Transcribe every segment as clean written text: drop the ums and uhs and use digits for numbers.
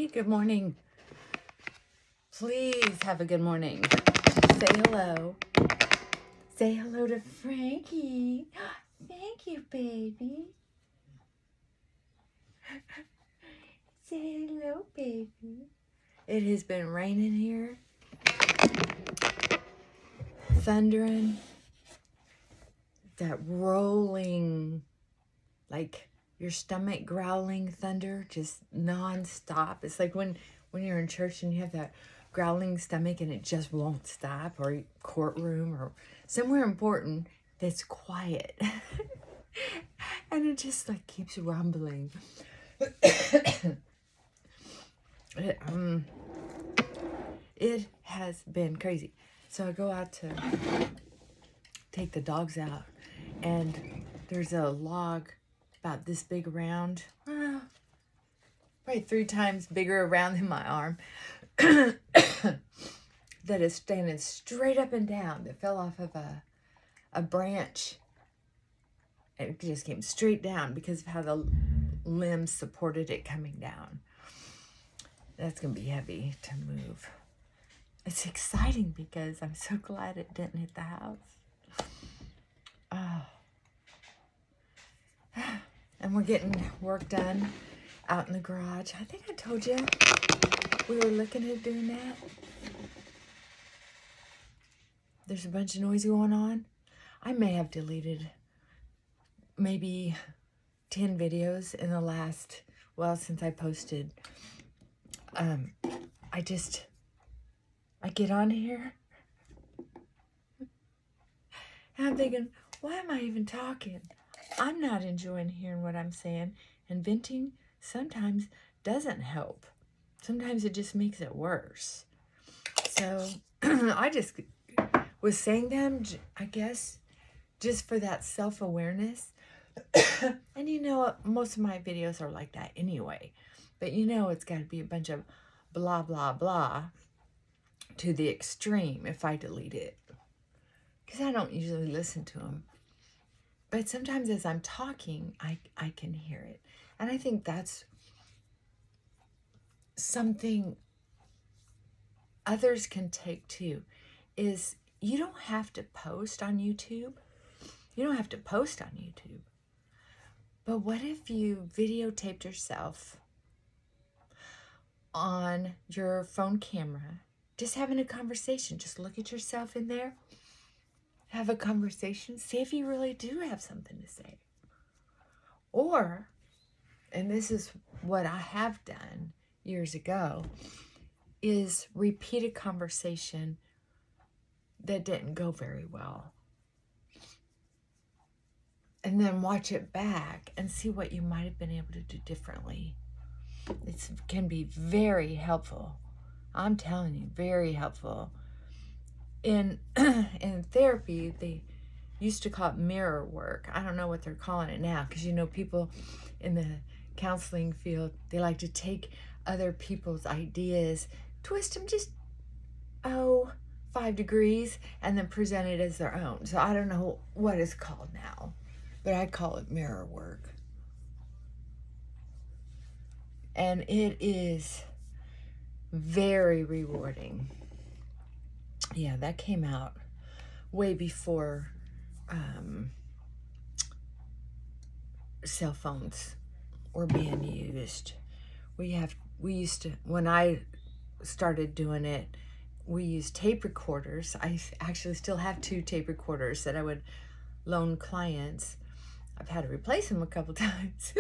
Hi, good morning. Please have a good morning. Say hello. Say hello to Frankie. Thank you, baby. Say hello, baby. It has been raining here. Thundering. That rolling, like your stomach growling thunder, just non-stop. It's like when you're in church and you have that growling stomach and it just won't stop, or courtroom or somewhere important that's quiet. And it just like keeps rumbling. It has been crazy. So I go out to take the dogs out, and there's a log about this big around, probably 3 times bigger around than my arm, that is standing straight up and down, that fell off of a branch. It just came straight down because of how the limbs supported it coming down. That's going to be heavy to move. It's exciting because I'm so glad it didn't hit the house. Oh. And we're getting work done out in the garage. I think I told you we were looking at doing that. There's a bunch of noise going on. I may have deleted maybe 10 videos in the last, since I posted. I get on here and I'm thinking, why am I even talking? I'm not enjoying hearing what I'm saying, and venting sometimes doesn't help. Sometimes it just makes it worse. So I just was saying them, I guess, just for that self-awareness. And you know what? Most of my videos are like that anyway. But you know it's got to be a bunch of blah, blah, blah to the extreme if I delete it. Because I don't usually listen to them. But sometimes as I'm talking, I can hear it. And I think that's something others can take too, is you don't have to post on YouTube. You don't have to post on YouTube. But what if you videotaped yourself on your phone camera, just having a conversation? Just look at yourself in there, have a conversation, see if you really do have something to say. Or, and this is what I have done years ago, is repeat a conversation that didn't go very well. And then watch it back and see what you might have been able to do differently. It can be very helpful. I'm telling you, very helpful. In therapy, they used to call it mirror work. I don't know what they're calling it now, because you know people in the counseling field, they like to take other people's ideas, twist them just 5 degrees, and then present it as their own. So I don't know what it's called now, but I call it mirror work. And it is very rewarding. Yeah, that came out way before cell phones were being used. We used to, when I started doing it, we used tape recorders. I actually still have 2 tape recorders that I would loan clients. I've had to replace them a couple times.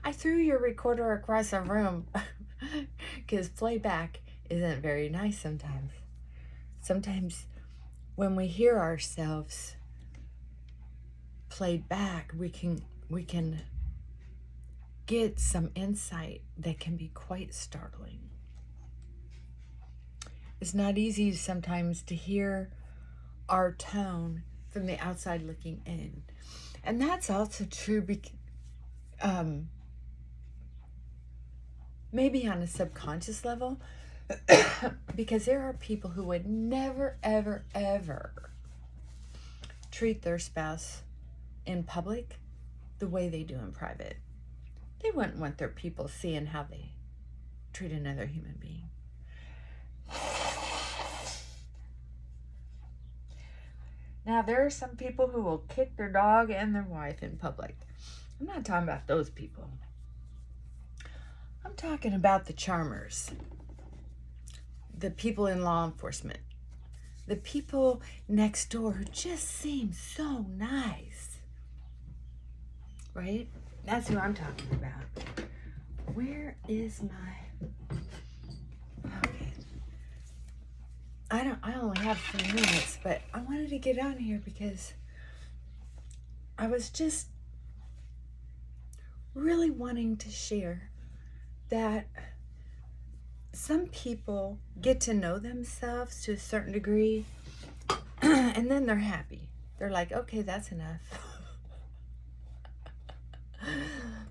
I threw your recorder across the room because playback isn't very nice sometimes. Sometimes when we hear ourselves played back, we can get some insight that can be quite startling. It's not easy sometimes to hear our tone from the outside looking in. And that's also true maybe on a subconscious level, because there are people who would never, ever, ever treat their spouse in public the way they do in private. They wouldn't want their people seeing how they treat another human being. Now, there are some people who will kick their dog and their wife in public. I'm not talking about those people. I'm talking about the charmers, the people in law enforcement, the people next door who just seem so nice, right? That's who I'm talking about. Where is my... Okay. I only have 3 minutes, but I wanted to get on here because I was just really wanting to share that some people get to know themselves to a certain degree and then they're happy. They're like, okay, that's enough.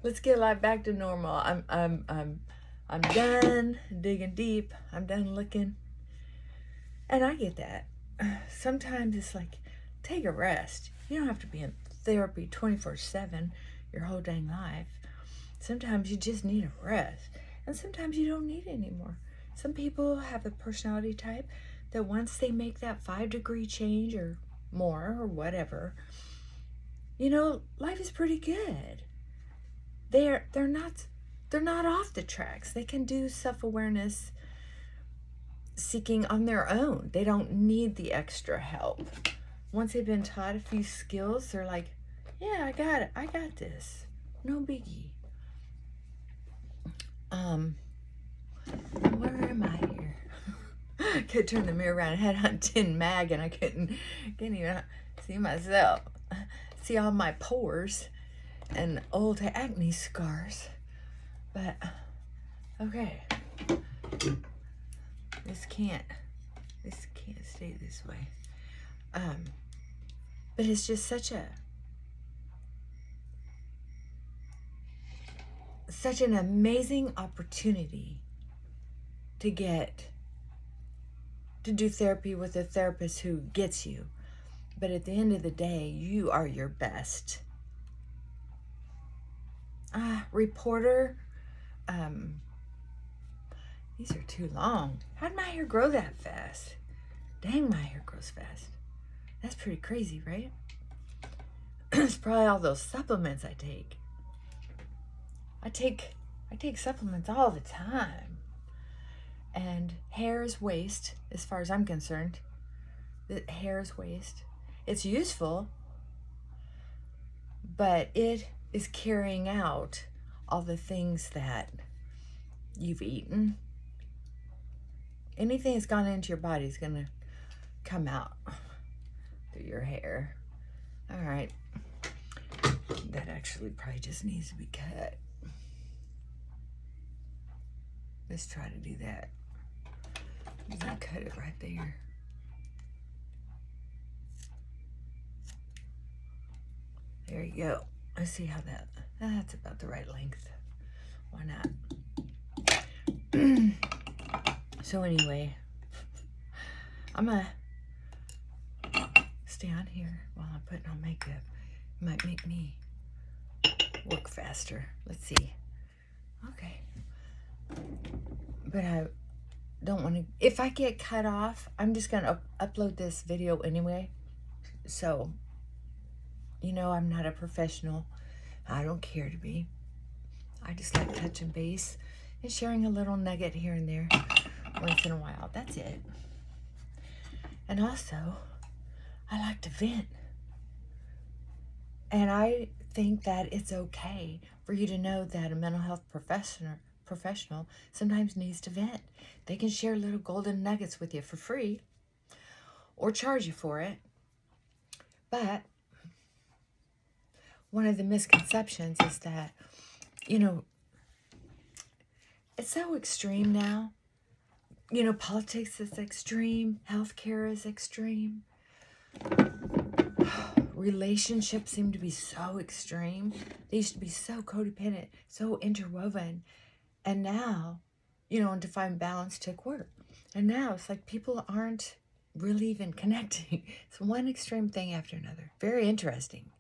Let's get life back to normal. I'm done digging deep. I'm done looking. And I get that. Sometimes it's like, take a rest. You don't have to be in therapy 24/7 your whole dang life. Sometimes you just need a rest. And sometimes you don't need it anymore. Some people have a personality type that once they make that 5-degree change or more or whatever, life is pretty good. They're not off the tracks. They can do self-awareness seeking on their own. They don't need the extra help. Once they've been taught a few skills, they're like, yeah, I got it. I got this. No biggie. Where am I here? I could turn the mirror around. I had on 10 mag and I couldn't even see myself. See all my pores and old acne scars. But, okay. This can't stay this way. But it's just such an amazing opportunity to do therapy with a therapist who gets you. But at the end of the day, you are your best. Reporter, these are too long. How did my hair grow that fast? Dang, my hair grows fast. That's pretty crazy, right? It's probably all those supplements I take. I take supplements all the time. And hair is waste, as far as I'm concerned. The hair is waste. It's useful, but it is carrying out all the things that you've eaten. Anything that's gone into your body is going to come out through your hair. All right. That actually probably just needs to be cut. Let's try to do that. I'll cut it right there. There you go. Let's see how that's about the right length. Why not? So anyway, I'm gonna stay on here while I'm putting on makeup. It might make me work faster. Let's see. Okay. But I don't want to... If I get cut off, I'm just going to upload this video anyway. So, I'm not a professional. I don't care to be. I just like touching base and sharing a little nugget here and there once in a while. That's it. And also, I like to vent. And I think that it's okay for you to know that a mental health professional sometimes needs to vent. They can share little golden nuggets with you for free or charge you for it. But one of the misconceptions is that, it's so extreme now. Politics is extreme. Healthcare is extreme. Relationships seem to be so extreme. They used to be so codependent, so interwoven. And now, and to find balance took work. And now it's like people aren't really even connecting. It's one extreme thing after another. Very interesting.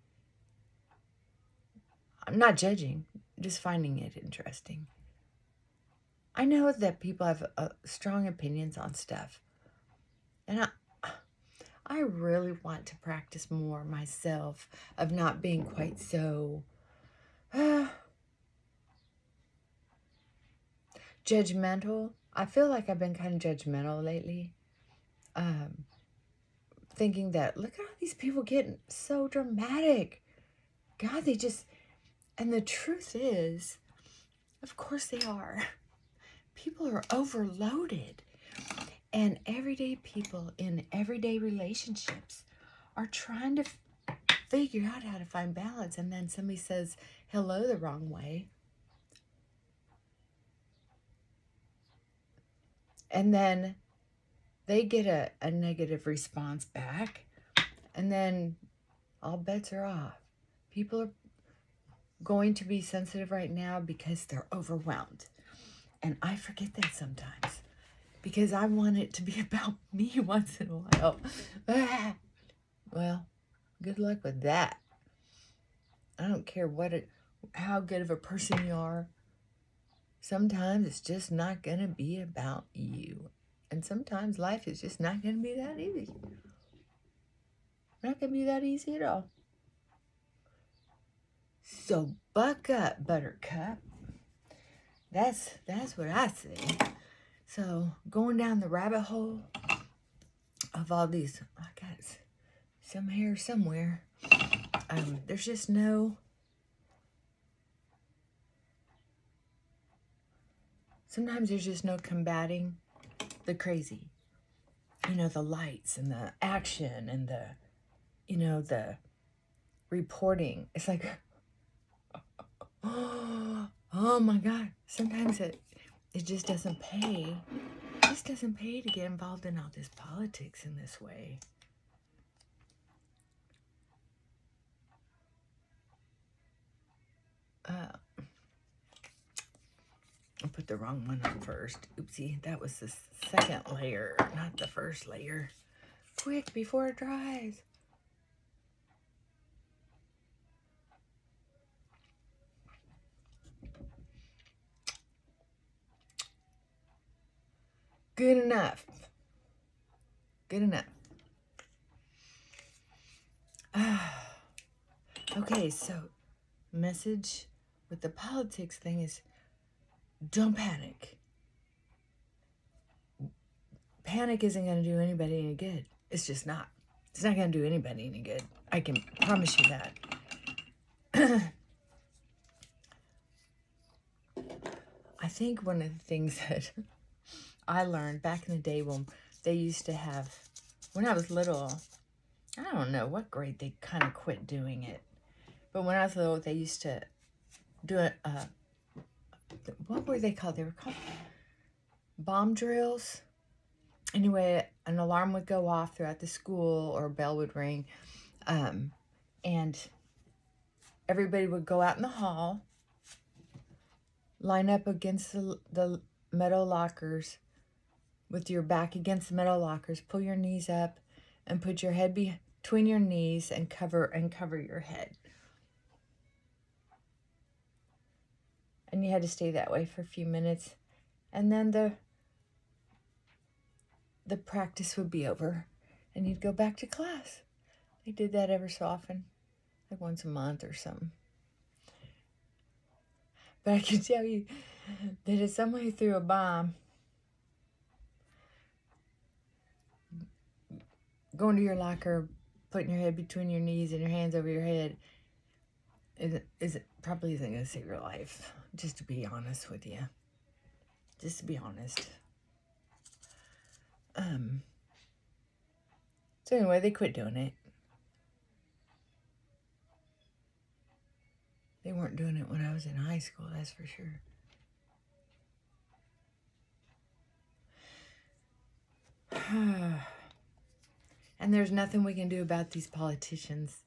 I'm not judging, just finding it interesting. I know that people have strong opinions on stuff. And I really want to practice more myself of not being quite so judgmental. I feel like I've been kind of judgmental lately. Thinking that, look at all these people getting so dramatic. God, they just, and the truth is, of course they are. People are overloaded. And everyday people in everyday relationships are trying to figure out how to find balance. And then somebody says hello the wrong way. And then they get a negative response back. And then all bets are off. People are going to be sensitive right now because they're overwhelmed. And I forget that sometimes. Because I want it to be about me once in a while. Well, good luck with that. I don't care how good of a person you are. Sometimes it's just not going to be about you. And sometimes life is just not going to be that easy. Not going to be that easy at all. So buck up, Buttercup. That's what I say. So going down the rabbit hole of all these, I got some hair somewhere. There's just sometimes there's just no combating the crazy. The lights and the action and the reporting. It's like, oh my God. Sometimes it just doesn't pay. It just doesn't pay to get involved in all this politics in this way. I put the wrong one on first. Oopsie, that was the second layer, not the first layer. Quick, before it dries. Good enough. Good enough. Okay, so message with the politics thing is don't panic. Panic isn't going to do anybody any good. It's just not. It's not going to do anybody any good. I can promise you that. I think one of the things that I learned back in the day when they used to have, when I was little, I don't know what grade they kind of quit doing it. But when I was little, they used to do it, what were they called? They were called bomb drills. Anyway, an alarm would go off throughout the school or a bell would ring. And everybody would go out in the hall, line up against the metal lockers with your back against the metal lockers, pull your knees up and put your head between your knees and cover your head. And you had to stay that way for a few minutes. And then the practice would be over and you'd go back to class. They did that ever so often, like once a month or something. But I can tell you that if somebody threw a bomb, going to your locker, putting your head between your knees and your hands over your head, probably isn't going to save your life. Just to be honest with you. Just to be honest. So anyway, they quit doing it. They weren't doing it when I was in high school, that's for sure. And there's nothing we can do about these politicians,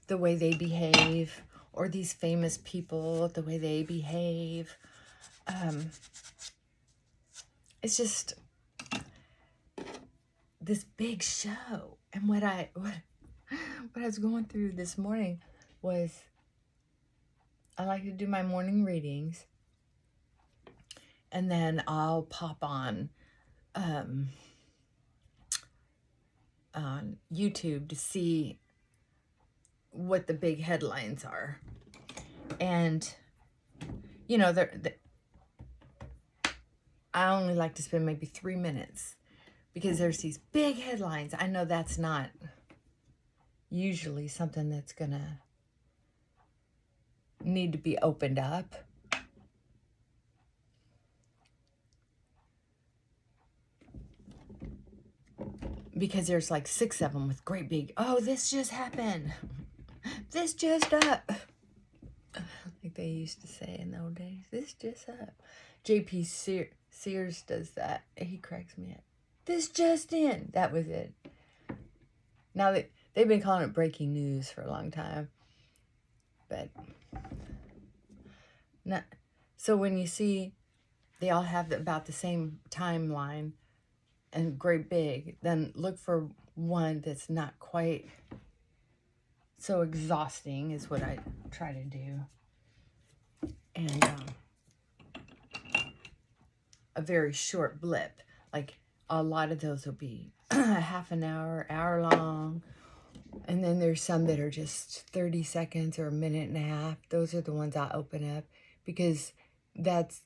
the way they behave, or these famous people, the way they behave. It's just this big show. And what I was going through this morning was I like to do my morning readings. And then I'll pop on YouTube to see what the big headlines are. And, you know, I only like to spend maybe 3 minutes because there's these big headlines. I know that's not usually something that's going to need to be opened up. Because there's like 6 of them with great big, oh, this just happened. This just up. Like they used to say in the old days. This just up. J.P. Sears does that. He cracks me up. This just in. That was it. Now they've been calling it breaking news for a long time. But not. So when you see they all have about the same timeline and great big, then look for one that's not quite so exhausting is what I try to do. And a very short blip. Like a lot of those will be half an hour, hour long. And then there's some that are just 30 seconds or a minute and a half. Those are the ones I open up because that's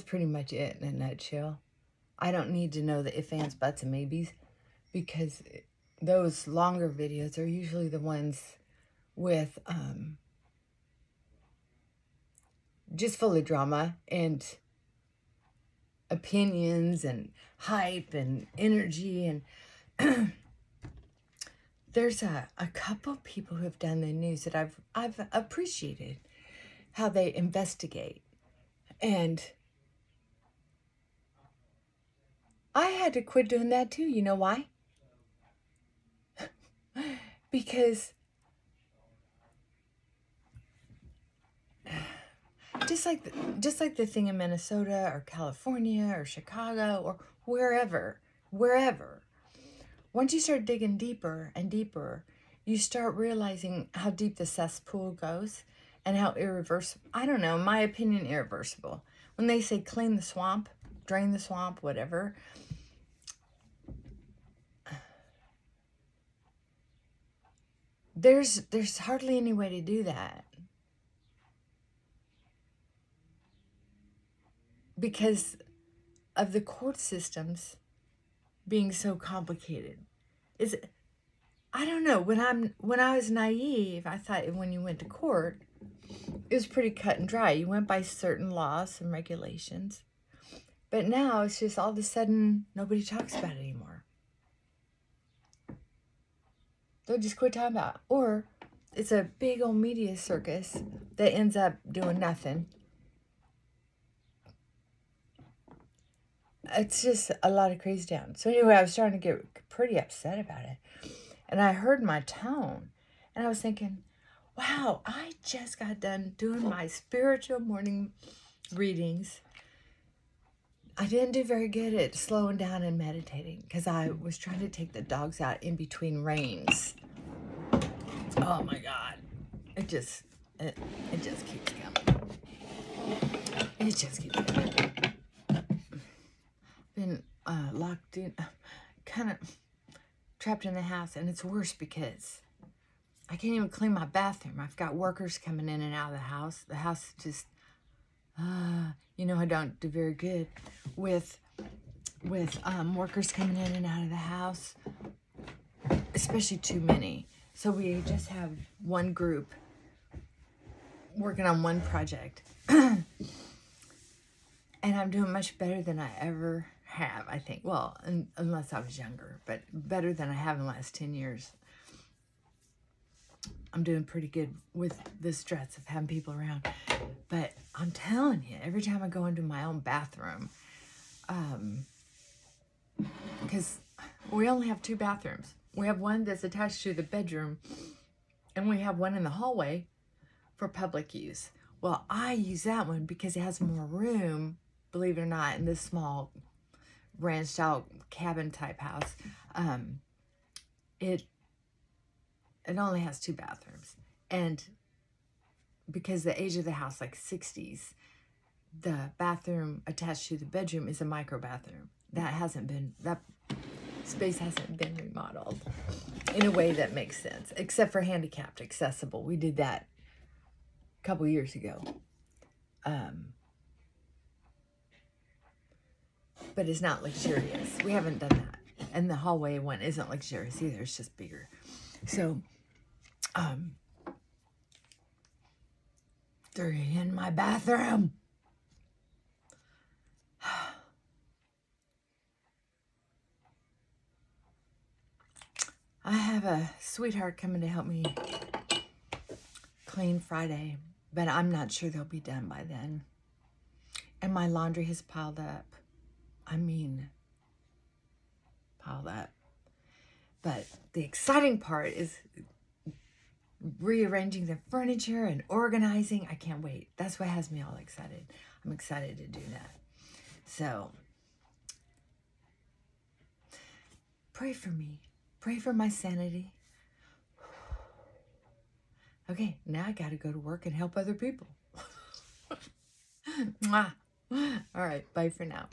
pretty much it in a nutshell. I don't need to know the ifs, ands, buts, and maybes because those longer videos are usually the ones with just full of drama and opinions and hype and energy. And there's a couple people who have done the news that I've appreciated how they investigate. And I had to quit doing that too. You know why? Because just like the thing in Minnesota or California or Chicago or wherever, once you start digging deeper and deeper, you start realizing how deep the cesspool goes and how irreversible, I don't know, in my opinion, irreversible. When they say clean the swamp, drain the swamp, whatever, there's hardly any way to do that. Because of the court systems being so complicated. I don't know, when I was naive, I thought when you went to court, it was pretty cut and dry. You went by certain laws and regulations. But now it's just all of a sudden nobody talks about it anymore. They'll just quit talking about it. Or it's a big old media circus that ends up doing nothing. It's just a lot of crazy town. So anyway, I was starting to get pretty upset about it. And I heard my tone. And I was thinking, wow, I just got done doing my spiritual morning readings. I didn't do very good at slowing down and meditating because I was trying to take the dogs out in between rains. Oh my God. It just keeps coming. It just keeps coming. Been locked in, kind of trapped in the house, and it's worse because I can't even clean my bathroom. I've got workers coming in and out of the house. The house just, I don't do very good with workers coming in and out of the house, especially too many. So we just have one group working on one project. And I'm doing much better than I ever have, I think. Well, unless I was younger, but better than I have in the last 10 years. I'm doing pretty good with the stress of having people around. But I'm telling you, every time I go into my own bathroom, because we only have 2 bathrooms. We have one that's attached to the bedroom, and we have one in the hallway for public use. Well, I use that one because it has more room, believe it or not, in this small ranch out cabin type house. It only has 2 bathrooms. And because the age of the house, like 60s, the bathroom attached to the bedroom is a micro bathroom. That space hasn't been remodeled in a way that makes sense, except for handicapped accessible. We did that a couple years ago. But it's not luxurious. We haven't done that. And the hallway one isn't luxurious either. It's just bigger. So, they're in my bathroom. I have a sweetheart coming to help me clean Friday, but I'm not sure they'll be done by then. And my laundry has piled up. I mean, piled up. But the exciting part is rearranging the furniture and organizing. I can't wait. That's what has me all excited. I'm excited to do that. So, pray for me. Pray for my sanity. Okay, now I got to go to work and help other people. Mwah. All right, bye for now.